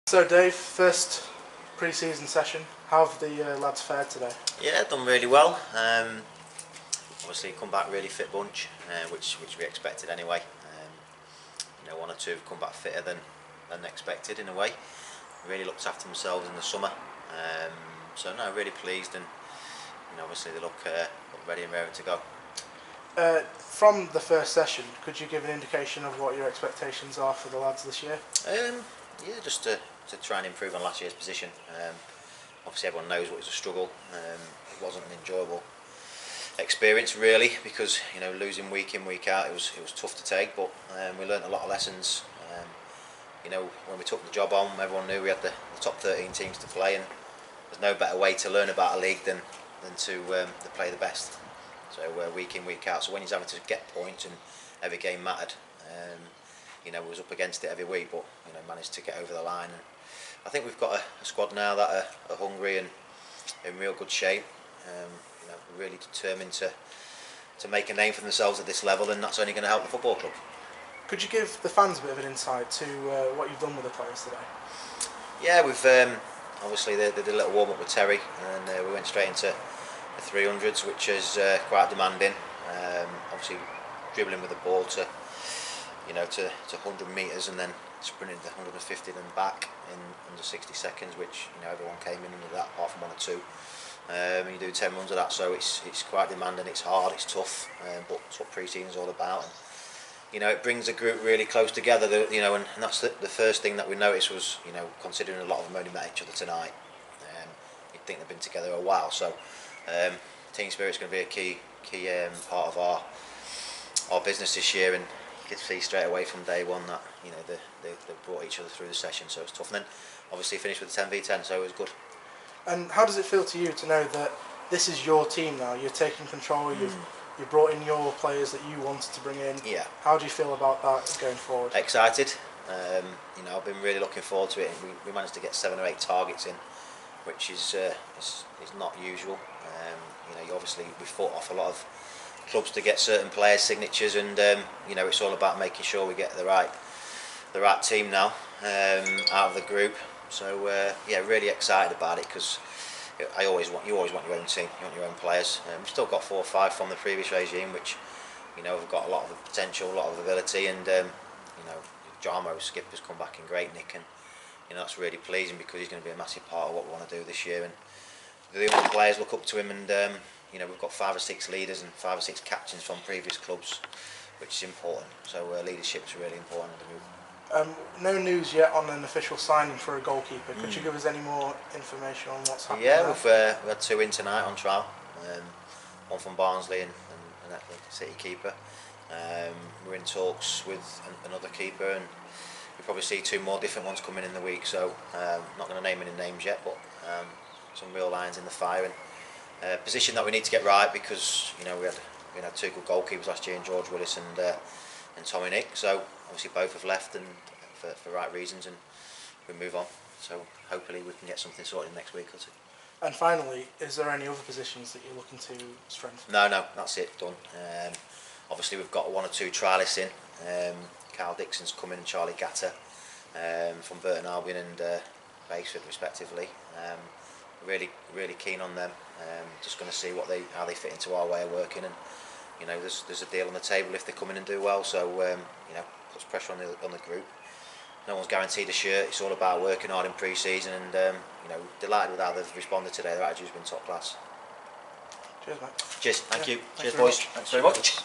So Dave, first pre-season session, how have the lads fared today? Yeah, done really well. Obviously come back really fit bunch, which we expected anyway. One or two have come back fitter than expected in a way. Really looked after themselves in the summer. So no, really pleased, and obviously they look ready and raring to go. From the first session, could you give an indication of what your expectations are for the lads this year? Yeah, just to try and improve on last year's position. Obviously everyone knows what was a struggle. It wasn't an enjoyable experience really, because losing week in week out, it was tough to take, but we learnt a lot of lessons. When we took the job on, everyone knew we had the top 13 teams to play, and there's no better way to learn about a league than to play the best. So week in week out, so when he's having to get points and every game mattered, we was up against it every week, but managed to get over the line. And I think we've got a squad now that are hungry and in real good shape. Really determined to make a name for themselves at this level, and that's only going to help the football club. Could you give the fans a bit of an insight to what you've done with the players today? Yeah, we've obviously they did a little warm up with Terry, and we went straight into the 300s, which is quite demanding. Obviously dribbling with the ball to 100 metres and then sprinting to 150 then back in under 60 seconds, which everyone came in under that apart from one or two. You do 10 runs of that, so it's quite demanding, it's hard, it's tough, but it's what pre-season is all about. And, it brings the group really close together, and that's the first thing that we noticed was, considering a lot of them only met each other tonight, you'd think they've been together a while, so team spirit's going to be a key part of our business this year, and you could see straight away from day one that they brought each other through the session, so it's tough. And then obviously finished with a 10v10, so it was good. And how does it feel to you to know that this is your team now? You're taking control. You've brought in your players that you wanted to bring in. Yeah. How do you feel about that going forward? Excited. I've been really looking forward to it. We managed to get 7 or 8 targets in, which is not usual. Obviously we fought off a lot of clubs to get certain players' signatures, and it's all about making sure we get the right team now out of the group. So yeah, really excited about it, because you always want your own team, you want your own players. We've still got 4 or 5 from the previous regime, which have got a lot of potential, a lot of ability, and Jarmo skipper's come back in great nick, and that's really pleasing, because he's going to be a massive part of what we want to do this year. And the young players look up to him, and we've got 5 or 6 leaders and 5 or 6 captains from previous clubs, which is important. So leadership is really important in the group. No news yet on an official signing for a goalkeeper. Could you give us any more information on what's happening? Yeah, we had 2 in tonight on trial. One from Barnsley and the City keeper. We're in talks with another keeper, and we'll probably see 2 more different ones coming in the week. So not going to name any names yet, but some real lines in the fire. And position that we need to get right, because we had 2 good goalkeepers last year in George Willis and Tommy Nick. So obviously both have left, and for right reasons, and we move on. So hopefully we can get something sorted next week or 2. And finally, is there any other positions that you're looking to strengthen? No, that's it, done. Obviously we've got 1 or 2 trialists in. Carl Dixon's coming, and Charlie Gatter from Burton Albion and Basford respectively. Really keen on them. Just going to see how they fit into our way of working, and there's a deal on the table if they come in and do well. So puts pressure on the group. No one's guaranteed a shirt. It's all about working hard in pre-season, and delighted with how they've responded today. Their attitude's been top class. Cheers, mate. Cheers. Thank you. Cheers, boys. Thanks very much.